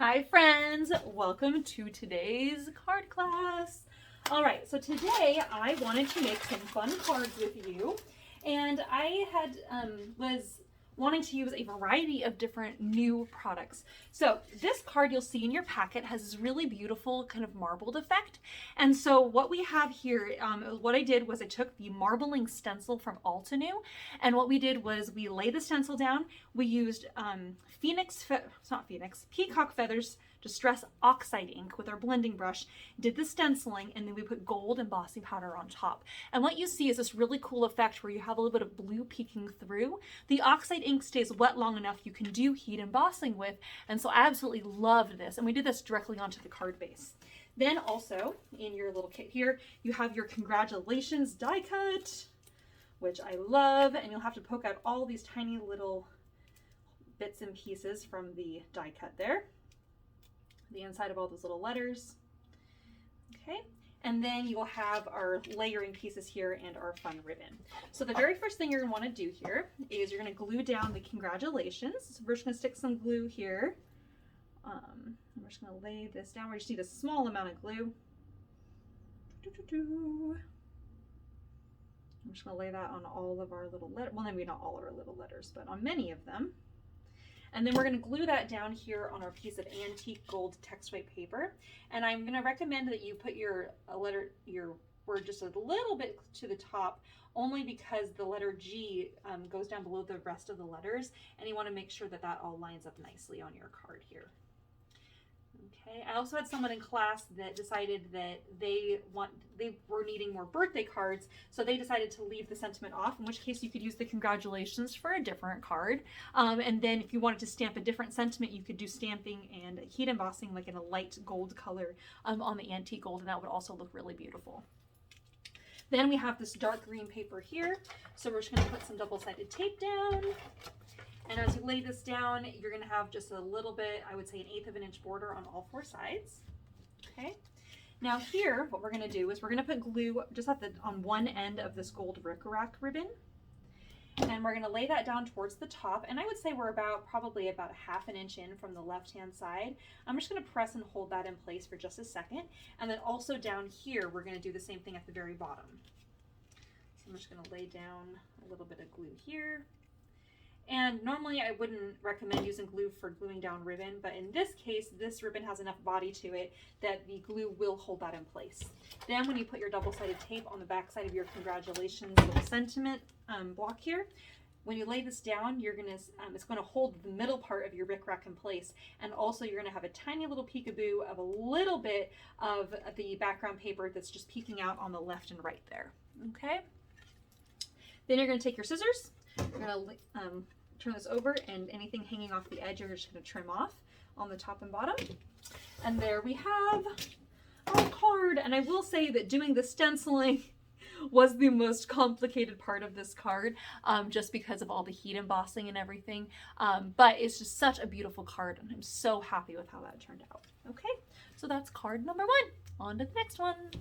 Hi friends, welcome to today's card class. All right, so today I wanted to make some fun cards with you, and I was wanting to use a variety of different new products. So this card you'll see in your packet has this really beautiful kind of marbled effect. And so what we have here, what I did was I took the marbling stencil from Altenew, and what we did was we laid the stencil down. We used peacock feathers distress oxide ink with our blending brush, did the stenciling, and then we put gold embossing powder on top. And what you see is this really cool effect where you have a little bit of blue peeking through. The oxide ink stays wet long enough you can do heat embossing with, and so I absolutely loved this. And we did this directly onto the card base. Then also in your little kit here, you have your congratulations die cut, which I love, and you'll have to poke out all these tiny little bits and pieces from the die cut there. The inside of all those little letters. Okay, and then you will have our layering pieces here and our fun ribbon. So the very first thing you're going to want to do here is you're going to glue down the congratulations. So we're just going to stick some glue here. We're just going to lay this down. We just need a small amount of glue. I'm just going to lay that on all of our little letters. Well, maybe not all of our little letters, but on many of them. And then we're going to glue that down here on our piece of antique gold text white paper. And I'm going to recommend that you put your word just a little bit to the top, only because the letter G goes down below the rest of the letters, and you want to make sure that that all lines up nicely on your card here. Okay, I also had someone in class that decided that they were needing more birthday cards, so they decided to leave the sentiment off, in which case you could use the congratulations for a different card. And then if you wanted to stamp a different sentiment, you could do stamping and heat embossing like in a light gold color on the antique gold, and that would also look really beautiful. Then we have this dark green paper here, so we're just going to put some double-sided tape down. And as you lay this down, you're going to have just a little bit, I would say 1/8 of an inch border on all 4 sides. Okay. Now here, what we're going to do is we're going to put glue just on one end of this gold rickrack ribbon. And we're going to lay that down towards the top. And I would say we're probably about 1/2 inch in from the left-hand side. I'm just going to press and hold that in place for just a second. And then also down here, we're going to do the same thing at the very bottom. So I'm just going to lay down a little bit of glue here. And normally I wouldn't recommend using glue for gluing down ribbon, but in this case, this ribbon has enough body to it that the glue will hold that in place. Then when you put your double-sided tape on the back side of your congratulations little sentiment block here, when you lay this down, it's going to hold the middle part of your rickrack in place, and also you're going to have a tiny little peekaboo of a little bit of the background paper that's just peeking out on the left and right there. Okay. Then you're going to take your scissors. You're going to turn this over, and anything hanging off the edge, you're just going to trim off on the top and bottom. And there we have our card. And I will say that doing the stenciling was the most complicated part of this card, just because of all the heat embossing and everything. But it's just such a beautiful card, and I'm so happy with how that turned out. Okay, so that's card number 1. On to the next one.